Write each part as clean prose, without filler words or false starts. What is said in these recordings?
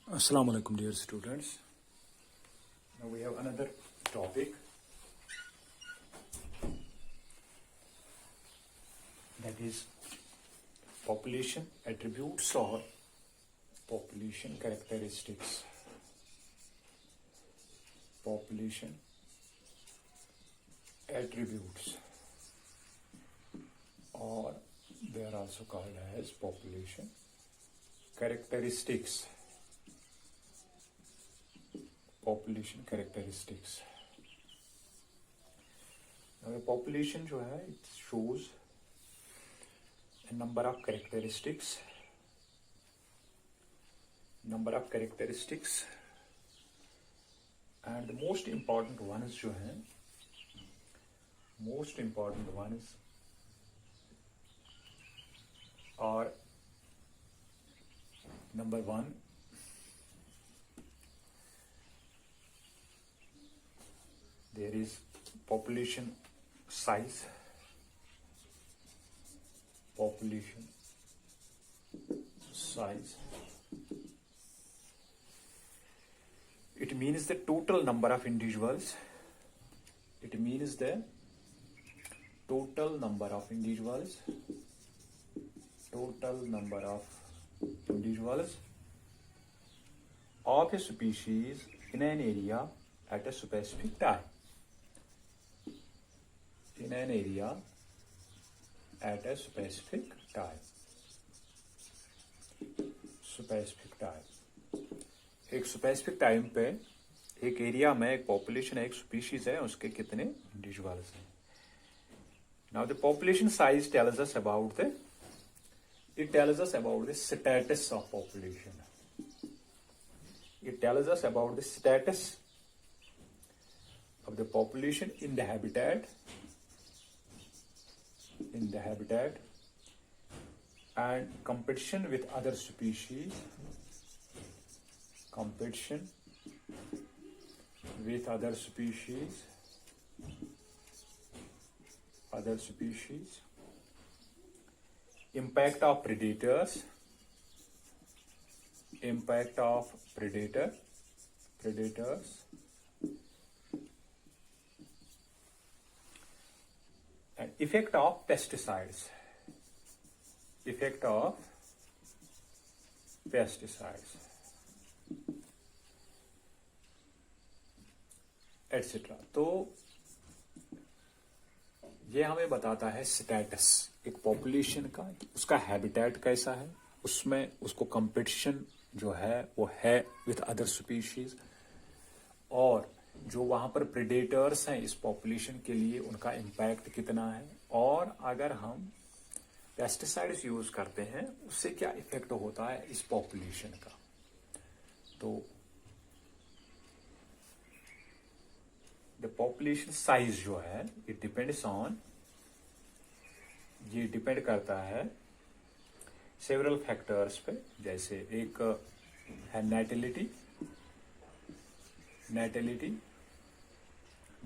Assalamu alaikum, dear students. Now we have another topic, that is population attributes or population characteristics. Population attributes, or they are also called as population characteristics. Population characteristics. Now a population जो है, it shows a number of characteristics. And the most important ones जो हैं, are number one, there is population size. It means the total number of individuals. Of a species in an area at a specific time. एक specific time पे एक area में एक population है, एक species है, उसके कितने इंडिविजुअल्स हैं. Now the population size tells us about the status of population. It tells us about the status of the population in the habitat, and competition with other species, impact of predators, and effect of pesticides, etc. तो ये हमें बताता है status एक population का, उसका habitat कैसा है, उसमें उसको कंपटीशन जो है वो है विथ अदर स्पीशीज, और जो वहां पर प्रेडेटर्स हैं इस पॉपुलेशन के लिए उनका इम्पैक्ट कितना है, और अगर हम पेस्टिसाइड्स यूज करते हैं उससे क्या इफेक्ट होता है इस पॉपुलेशन का. तो द पॉपुलेशन साइज जो है इट डिपेंड्स ऑन, ये डिपेंड करता है सेवरल फैक्टर्स पे. जैसे एक है नेटेलिटी,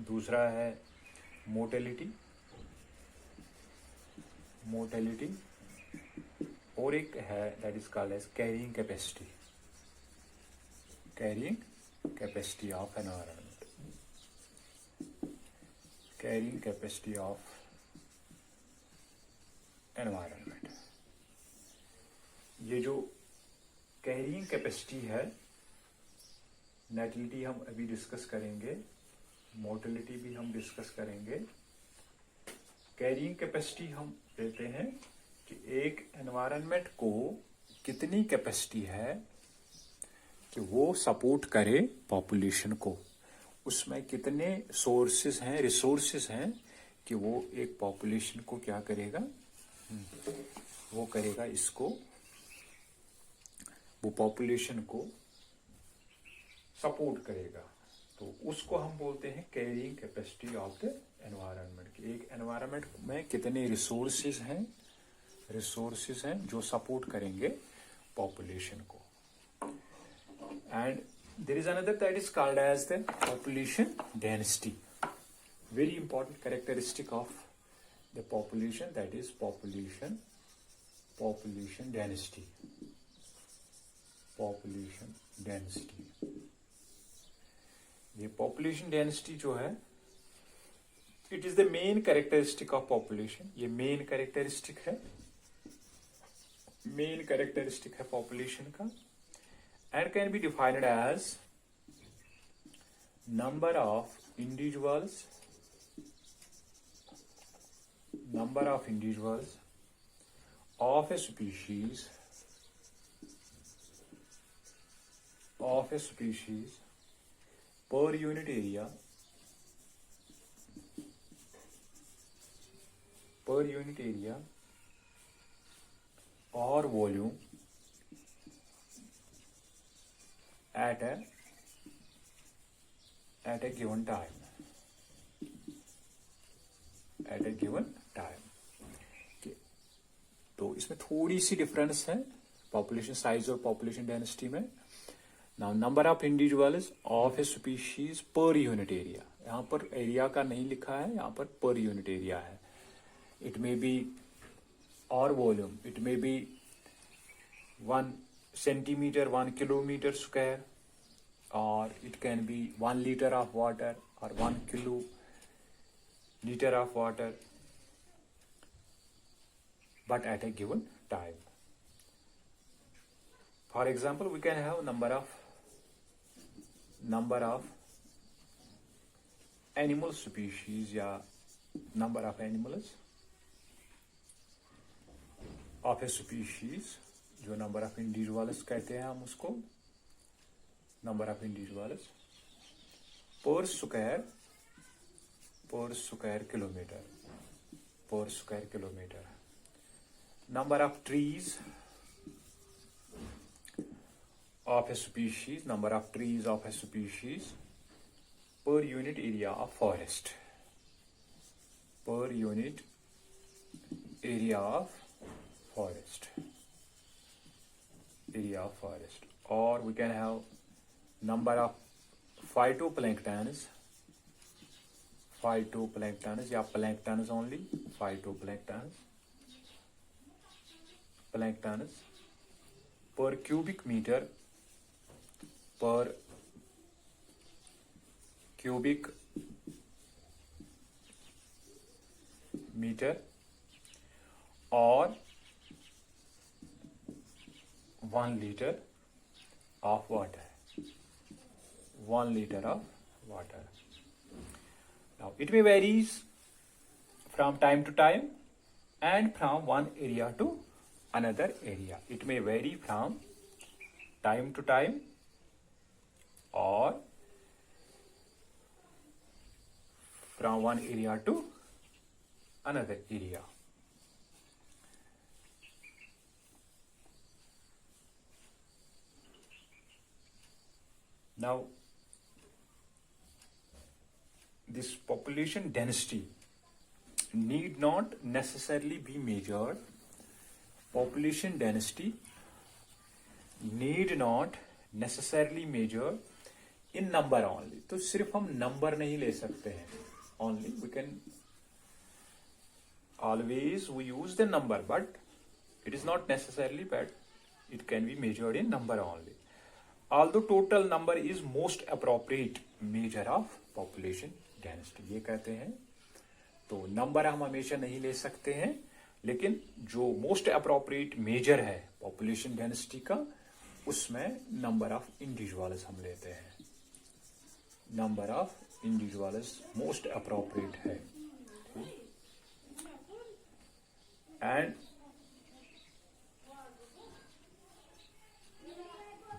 दूसरा है मोटेलिटी, और एक है that is called as carrying capacity of environment. ये जो कैरिंग कैपेसिटी है, नेटिलिटी हम अभी डिस्कस करेंगे, मोर्टेलिटी भी हम डिस्कस करेंगे. कैरिंग कैपेसिटी हम देते हैं कि एक एनवायरनमेंट को कितनी कैपेसिटी है कि वो सपोर्ट करे पॉपुलेशन को, उसमें कितने रिसोर्सेस हैं कि वो एक पॉपुलेशन को क्या करेगा, वो करेगा इसको, वो पॉपुलेशन को सपोर्ट करेगा. तो उसको हम बोलते हैं carrying capacity of the environment. एक एनवायरनमेंट में कितने रिसोर्सेज हैं जो सपोर्ट करेंगे पॉपुलेशन को. And there is another that is called as the population density. Very important characteristic of the population, that is population density. Population density. ये population density जो है, it is the main characteristic of population. ये main characteristic है, main characteristic है population का, and can be defined as number of individuals of a species per unit area or volume at a given time. तो इसमें थोड़ी सी difference है population size और population density में। Now number of individuals of A species per unit area, यहाँ पर area का नहीं लिखा है, यहाँ पर यूनिट एरिया है। इट मे बी और volume, it may be 1 centimeter, 1 kilometer square, or it can be 1 liter of water or 1 kiloliter of water, but at a given time. For example, we can have number of animal species या number of animals of a species, जो number of individuals कहते हैं हम उसको, number of individuals per square kilometer, number of trees of a species, per unit area of forest, or we can have number of phytoplanktons या planktons only, planktons per cubic meter or 1 liter of water. Now it may varies from time to time and from one area to another area. It may vary from time to time or from one area to another area. Now, this population density need not necessarily be measured. Population density need not necessarily measure in number only. तो सिर्फ हम number नहीं ले सकते हैं. Only we can always we use the number, but it is not necessarily that it can be measured in number only. Although total number is most appropriate measure of population density, ये कहते हैं। तो number हम हमेशा नहीं ले सकते हैं, लेकिन जो मोस्ट अप्रोप्रिएट मेजर है पॉपुलेशन डेंसिटी का, उसमें नंबर ऑफ इंडिविजुअल्स हम लेते हैं। Number of individuals most appropriate है। And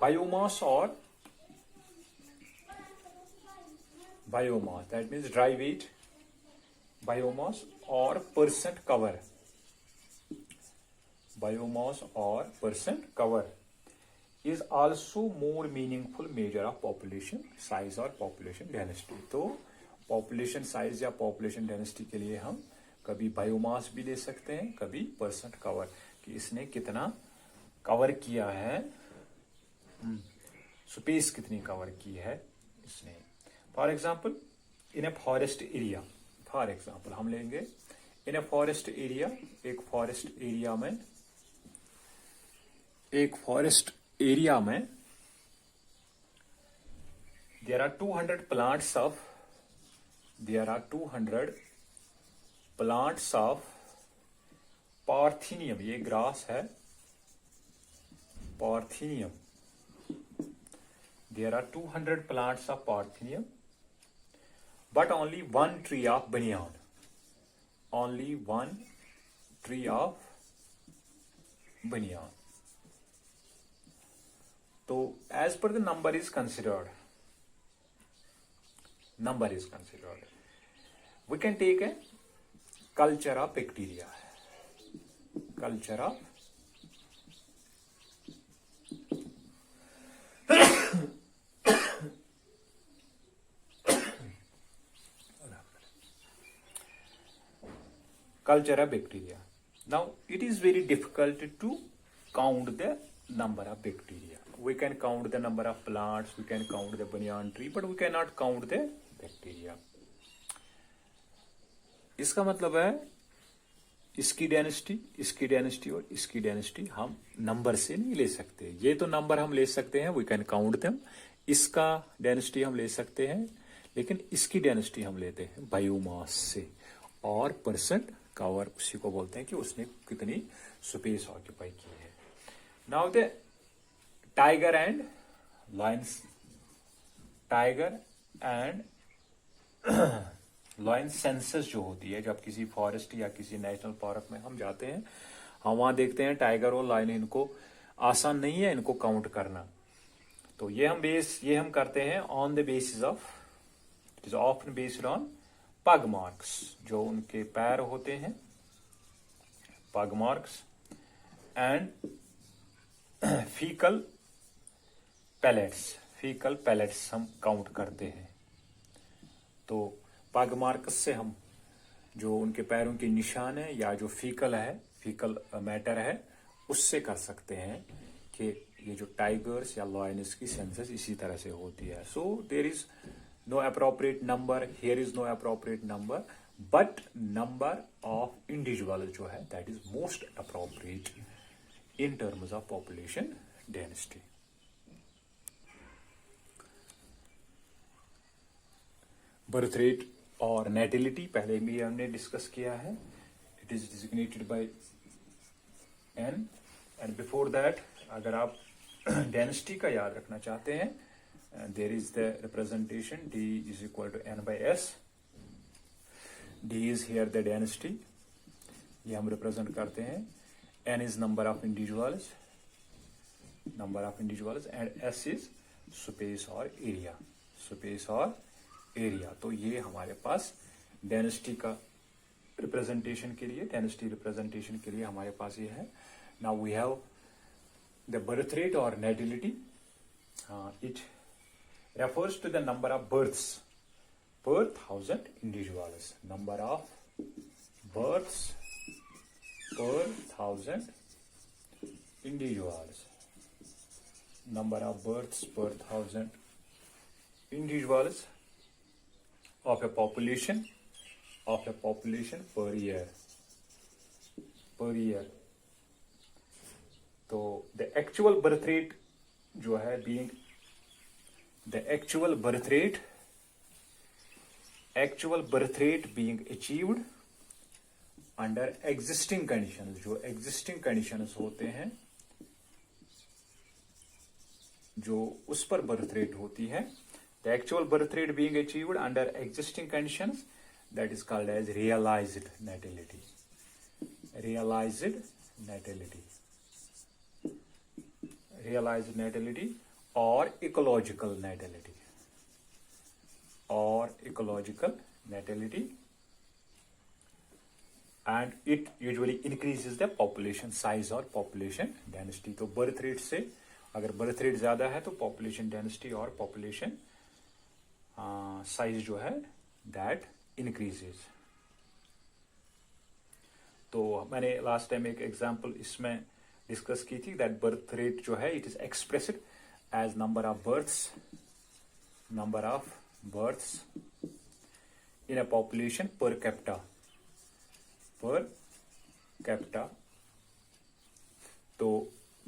biomass that means dry weight biomass or percent cover is also more meaningful measure of population size or population density. तो population size या population density के लिए हम कभी बायोमास भी ले सकते हैं, कभी परसेंट कवर, कि इसने कितना कवर किया है, स्पेस कितनी कवर की है इसने। For example in a forest area, for example हम लेंगे इन ए फॉरेस्ट एरिया, एक फॉरेस्ट एरिया में there are 200 plants of parthenium, ये ग्रास है parthenium. There are 200 plants of parthenium, but only one tree of banyan. Only one tree of banyan. So as per the number is considered, we can take a culture of bacteria. Culture of bacteria. Now it is very difficult to count the number of bacteria. We can count the number of plants, we can count the banyan tree, but we cannot count the bacteria. इसका मतलब है इसकी density और इसकी density हम number से नहीं ले सकते. ये तो नंबर हम ले सकते हैं, वी कैन काउंट देम. इसका डेंसिटी हम ले सकते हैं, लेकिन इसकी डेंसिटी हम लेते हैं बायोमास से. और परसेंट कवर उसी को बोलते हैं कि उसने कितनी स्पेस ऑक्यूपाई की है. Now the tiger and lion census जो होती है, जब किसी फॉरेस्ट या किसी नेशनल पार्क में हम जाते हैं, हम वहां देखते हैं टाइगर और लायन, इनको आसान नहीं है इनको काउंट करना. तो ये हम करते हैं on the basis of, it is often based on pug marks, जो उनके पैर होते हैं, pug marks, and fecal pellets हम काउंट करते हैं. तो पग मार्क्स से हम जो उनके पैरों के निशान है या जो फीकल मैटर है, उससे कर सकते हैं कि ये जो टाइगर्स या लॉयंस की सेंसस इसी तरह से होती है. So there is no appropriate number, here is no appropriate number, but number of individual जो है that is most appropriate in terms of population density. Birth rate और नेटिलिटी पहले भी हमने डिस्कस किया है. It is designated by N, and before that अगर आप डेंसिटी का याद रखना चाहते हैं, there is the representation D is equal to N by S. D is here the density, ये हम रिप्रेजेंट करते हैं. N is number of individuals and S is space और एरिया. तो ये हमारे पास डेंसिटी का रिप्रेजेंटेशन के लिए हमारे पास ये है. Now we have the birth rate और natality. It refers to the number of births per 1000 individuals. Number of births per 1000 individuals. Number of births per 1000 individuals of a population per year. तो the actual birth rate जो है actual birth rate being achieved under existing conditions. जो existing conditions होते हैं, जो उस पर birth rate होती है, the actual birth rate being achieved under existing conditions, that is called as realized natality or ecological natality. And it usually increases the population size or population density. तो birth rate से, अगर birth rate ज्यादा है तो population density और population size जो है that increases. तो मैंने लास्ट टाइम एक एग्जांपल इसमें डिस्कस की थी, that birth rate जो है it is expressed as number of births in a population per capita. तो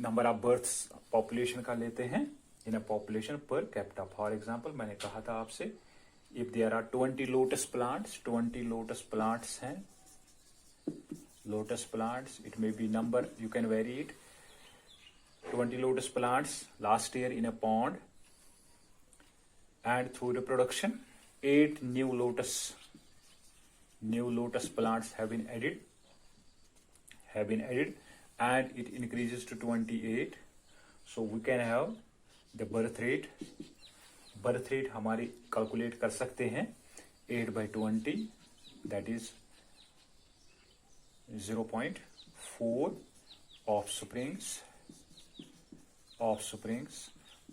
नंबर ऑफ बर्थ्स पॉपुलेशन का लेते हैं in a population per capita. For example मैंने कहा था आपसे, if there are 20 lotus plants, 20 lotus plants हैं, lotus plants, it may be number, you can vary it, 20 lotus plants last year in a pond, and through reproduction 8 new lotus plants have been added, and it increases to 28. So we can have the birth rate हमारी calculate कर सकते हैं 8/20, that is 0.4 offsprings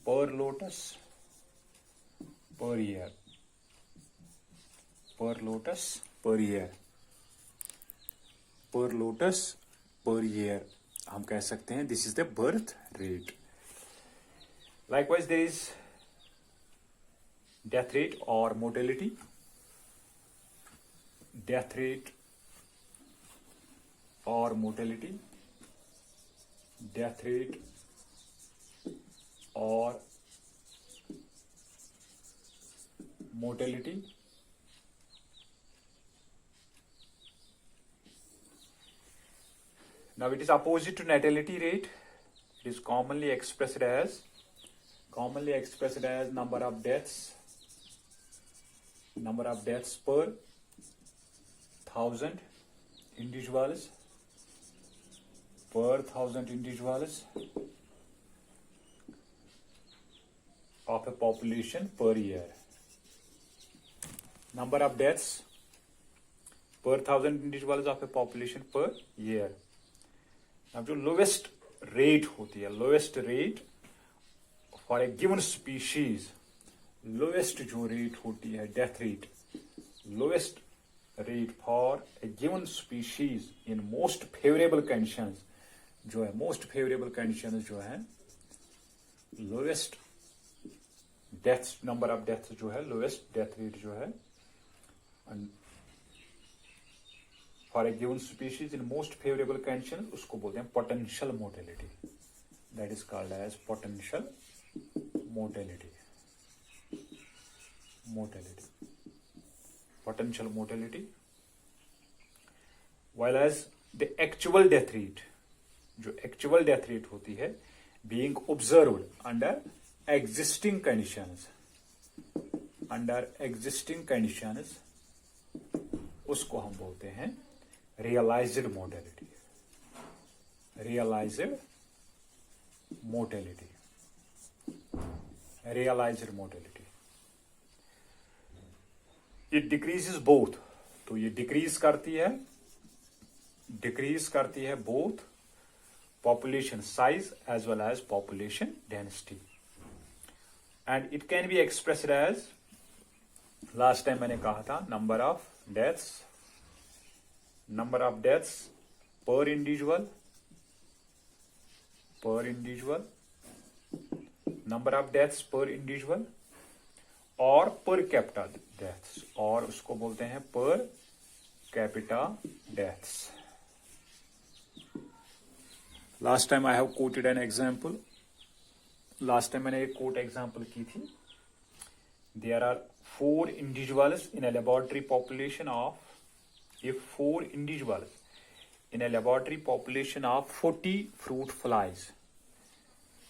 per lotus per year, per lotus per year हम कह सकते हैं this is the birth rate. Likewise there is death rate or mortality. Death rate or mortality, death rate or mortality. Now it is opposite to natality rate. It is commonly expressed as number of deaths per 1000 individuals of a population per year. Number of deaths per 1000 individuals of a population per year. अब जो lowest rate होती है, lowest rate for a given species, lowest जो rate होती है death rate, lowest rate for a given species in most favorable conditions जो है, most favorable conditions जो है, lowest deaths, number of deaths जो है, lowest death rate जो है for a given species in most favorable conditions, उसको बोलते हैं potential mortality. That is called as potential mortality. Potential mortality. While as the actual death rate, जो actual death rate होती है, being observed under existing conditions, उसको हम बोलते हैं realized mortality. It decreases both, तो ये decrease करती है both population size as well as population density, and it can be expressed as, last time मैंने कहा था, number of deaths per individual, number of deaths per individual, और per capita deaths, और उसको बोलते हैं per capita deaths. Last time I have quoted an example. Last time मैंने एक quote example की थी. There are 4 individuals in a laboratory population of, if 4 individuals in a laboratory population of 40 fruit flies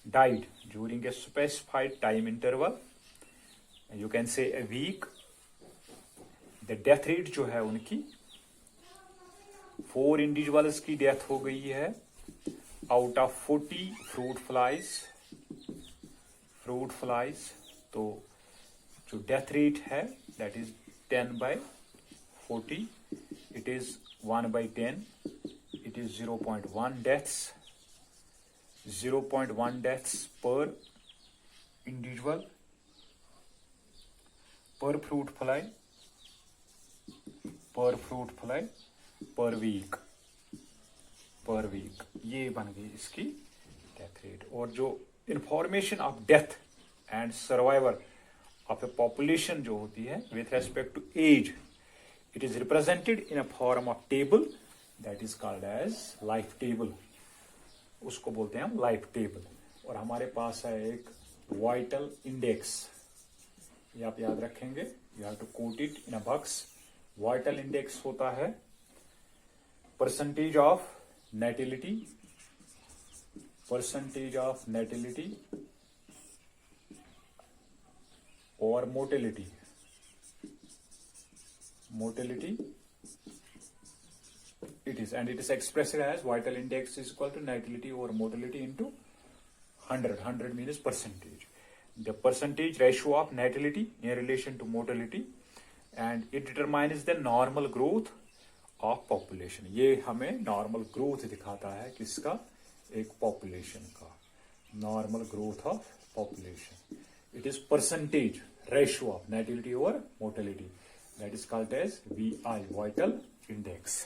died during a specified time interval, you can say a week, the death rate जो है उनकी, 4 individuals की death हो गई है out of 40 fruit flies, तो जो death rate है that is 10/40, it is 1/10, it is 0.1 deaths per individual per fruit fly per week. ये बन गई इसकी डेथ रेट. और जो information of death and survival of a population जो होती है with respect to age, it is represented in a form of table that is called as life table. उसको बोलते हैं हम लाइफ टेबल। और हमारे पास है एक वाइटल इंडेक्स, ये आप याद रखेंगे, you have to quote it in a box. Vital index होता है percentage of natality, percentage of natality और mortality, mortality it is, and it is expressed as vital index is equal to natality over mortality into 100. 100 means percentage. The percentage ratio of natality in relation to mortality, and it determines the normal growth of population. ये हमें normal growth दिखाता है किसका, एक population का, normal growth of population. It is percentage ratio of natality over mortality. That is called as VI, vital index.